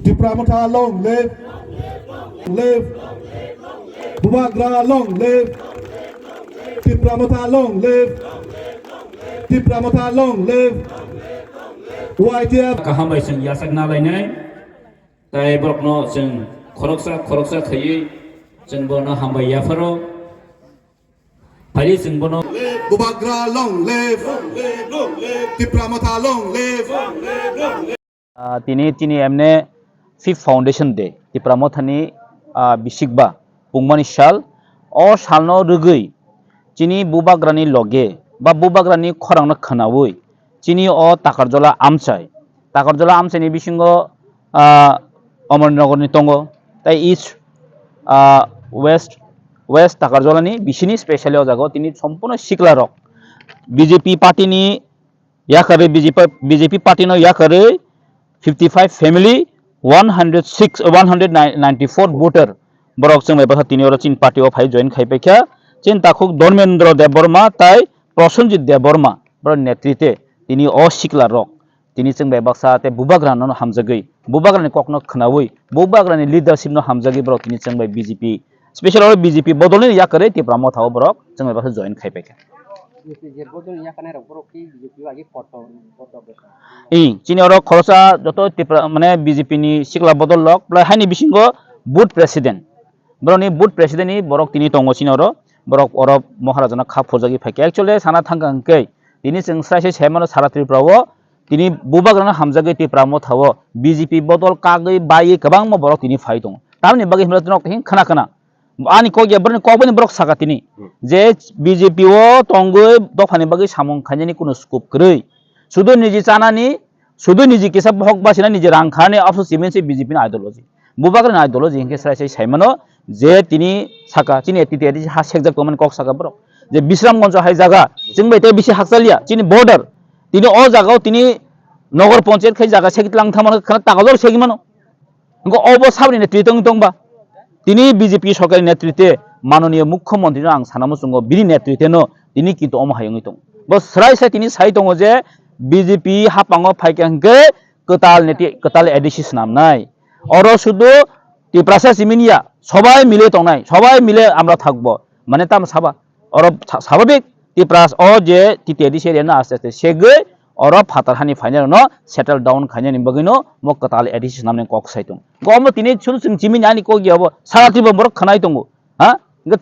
Tipramata long live, live. Bubagra long live. Tipramata long live. Tipramata long live. YTF. Kahambai sing yasak nalainai. Tai brokno sing khoroksa khayi sing bono hambai yafaro. Pali sing bono Bubagra long live. Tipramata long live. Tini emne fifth foundation day ti pramothani bisikba pungmani shal o salno rugui chini bubagrani loge ba bubagrani khorangna khanawi chini o takarjola amchai ni bisingo Amarnagar ni tongo tai east west takarjola ni bisini specially o jago tini সম্পূর্ণ sikla rok BJP party ni yakare BJP party no yakare 55 family 194 voter borok sing lebar tini oro chin party of high join khaipekha chin takhuk Dharmendra Deborma tai Prosenjit Deborma bro netrite tini o sikla rok tini sing bebaksa te bubagra no hamjagui bubagra ni kokno khnawi bubagra ni leadership no hamjagui bro tini sing bai BJP special oro BJP bodolni yakare ti pramo thao borok sing lebar join khaipekha chini oro khorosa joto mane BJP ni sikla bodol lok play haini bisingo boot president boroni boot president ni borok tini tongo chini oro borok oro maharajana kha phojagi phake actually sana thangangke tini sing sai semano saratri prawo tini bubagrana hamjagi ti pramo thawo BJP bodol kagui bai kabang mo borok tini phai tong tamni bagi himra tinok hin khana ani ko gebrni ko bani borok saka tini je BJP o tongoi dofani bagi samung khanyani kuno scope krei sudo niji chanani sudo niji kisa hok basina niji rang khane afsu simensi BJP na ideology bubagra na ideology hinke sai saimano je tini saka chini etiti ha sekjak toman kok saka bro je Bisramganj hai jaga jingbai te bisi haksalia chini border tini o jaga tini nogor panchayat khai jaga sekitlang thamano khana tagalor segimano ngo obo sabri ne tritong tongba tini BJP সরকারি নেতৃত্বে মাননীয় মুখ্যমন্ত্রী আং সানামুসুঙ্গো বিনি নেতৃত্বে no তিনি কিন্তু অমহায়ঙ্গি দং বস রাইসা তিনি সাই দङ যে BJP হাপাঙ্গো ফাইকাংকে কতাল এডিসিস নামনাই অর শুধু টিপ্রাসা সিমিনিয়া সবাই মিলে দংনাই সবাই মিলে আমরা থাকবো মানে তাম সাবা অর স্বাভাবিক টিপ্রাস ও যে টিটি এডিসি এরিয়া আস্তে আস্তে সেগে অর ফাতারহানি ফাইনাল নো সেটেল ডাউন খাইনানি বগিনো মক কতাল এডিসিস নামনে কক সাইতং গম তিনি শুধু চিমিনি আনি কো গিয়াবো সারাত্রি বরক খানাই দङ হ্যাঁ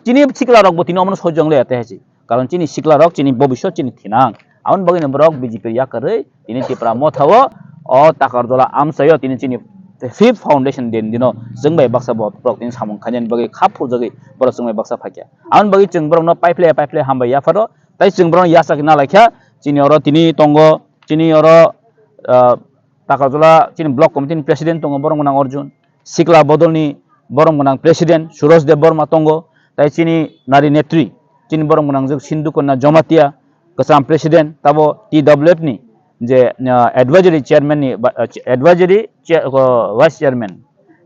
চিনি সিকলা রক তিনি অমন সজংলে এতে হাসি কারণ চিনি সিকলা রক চিনি ভবিষ্যৎ চিনি থিনাং আউন বগিনো বরক BJP ইয়াকারে তিনি টিপ্রা মথাও অ তাকারদলা আমসায় তিনি চিনি fifth foundation den dino jengbai baksa bot prok tin samung khanyan bagi khapur jagi boro jengbai baksa phakya aun bagi jeng borok no pipeline hambai ya faro tai jeng borok yasak na laikha chini oro tini tongo chini oro takarjola chini block committee president tongo borong nang Arjun sikla bodolni borong nang president Suroj Deborma tongo tai chini nari netri chini borong nang jog Sindhu Kanya Jamatia kasam president tabo TWF ni je advisory chairman ni advisory vice chairman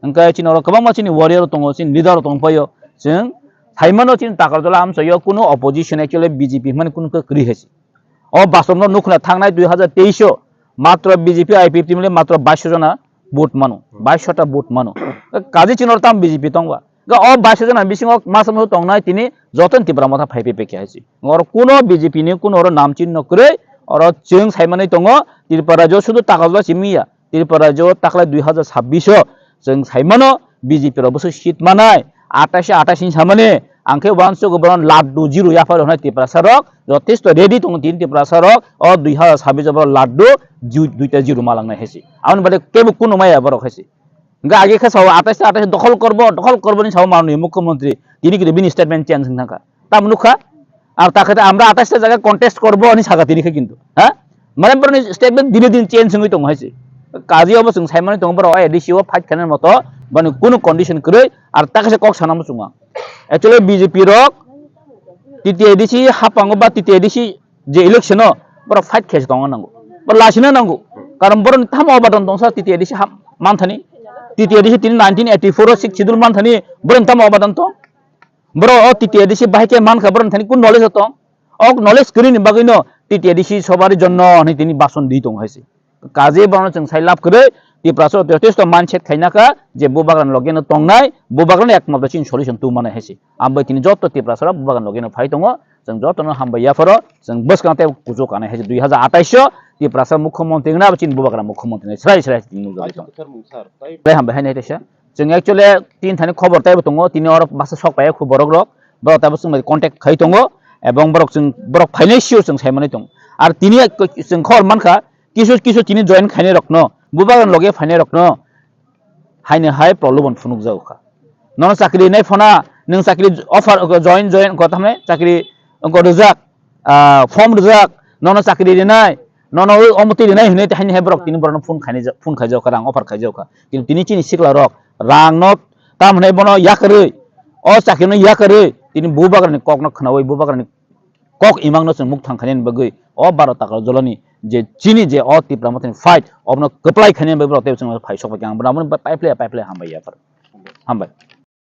angka chini oro kabang ma chini warrior tongo chini leader tong payo jeng thaimano chini takarjola amsayo kuno opposition actually BJP man kuno kri hesi o basomno nukhna thangnai 2023 মাত্র BJP IPP মিলে মাত্র 22 জনা vote মানো 22টা vote মানো কাজী চিনর তাম BJP তংবা ও 22 জনা বিসিং মাসম তংনাই তিনি যতন তিব্রা মাথা ফাইপে পেকে আছি ওর কোন BJP নি কোন ওর নাম চিহ্ন করে ওর চেং সাইমাनै দङ ত্রিপুরাজো শুধু টাকাজলা চিমিয়া ত্রিপুরাজো টাকলা 2026 जों साइमानो BJP रो बसो सीट मानाय 28 सामने आंखे वानसो गोबरन लाडु जिरु याफार होनाय टिप्रा सरक যথেষ্ট রেডি दङ তিন टिप्रा सरक अ 2026 जबर लाडु দুইটা জিরু মালাংনাय हेसि आउन बादे केबो कुनो माया बरक हेसि गा आगे खासाव 28 दखल करबो नि साव माननीय मुख्यमंत्री তিনি কি বিন স্টেটমেন্ট চেঞ্জ নাকা তাম নুখা আর তাকে আমরা 28 টা জায়গা কন্টেস্ট করব नि সাগা তিনি কিন্তু হ্যাঁ মানে বরনি স্টেটমেন্ট দিনে দিন চেঞ্জ হই দङ हेसि কাজী অব जों সাইমানি दङ बर एडिसिओ फाइट खानाय मतो बनि कुनो कन्डिशन करे আর তাকে কক সানাम सुङा एक्चुअली BJP रक TTADC हापांगो बा TTADC जे इलेक्शन बर फाइट खेस दङ नांगो बर लासिना नांगो कारण बरन थाम अबादन दंसा TTADC मानथानि TTADC 1984 6 शिड्यूल मानथानि बरन थाम अबादन तो बर TTADC बाहायके मान खबरन थानि कुन नलेज तो नलेज करिनि बागैनो TTADC सबारि जन्नो नि तिनि भाषण दी दङ हायसि काजे बावनो जों साइ लाब करे तिप्रासो यथेष्ट माइन्डसेट खाइनाका जे बुबागान लगेनो तंनाय बुबागान एकमात्र चिन सल्युशन तु माने हेसि आमबाय तिनि जत तिप्रासो बुबागान लगेनो फाइ दङ जों जतनो हामबायाफोरो जों बसकान्ते कुजो काने हेसि 2028 तिप्रासो मुख्यमन्त्री ना चिन बुबागान मुख्यमन्त्री स्राय स्राय तिनि जाबाय हामबाय हाय नायतेसा जों एक्चुअली तीन थानि खबर ताइबो दङ तिनि अर मासे सकपाय खु बरक रक ब ताबो जों कन्टेक्ट खाइ दङ एबं बरक जों बरक फाइनान्सियल जों सायमानै दं आरो तिनि जों खबर मानखा किसु किसु तिनि जइन खाइने रखनो बुबागान लगे फाइने रखनो हाइने हाय प्रलोभन फुनुक जाउखा नन चाकरि नाय फना नों चाकरि अफार जइन गथामने चाकरि अंको रजाक फर्म रजाक नन चाकरि दिनाय नन अमति दिनाय हने हाइने हाय बरक तिनि बरन फुन खाइ जाउखा रां अफार खाइ जाउखा किन्तु तिनि चिनि सिखला रक रां न ताम हने बनो याकरै अ चाकरि न याकरै तिनि बुबागान कक न खनावै बुबागान कक इमांनो जों मुख थांखानेन बगै अ 12 ताका जलनि जे चिनि जे अ तिप्रा मतनि फाइट अबनो कप्लाय खानेन बे बरते जों फाइ सक आं बनामोन पाइपले हामबाय याफोर हामबाय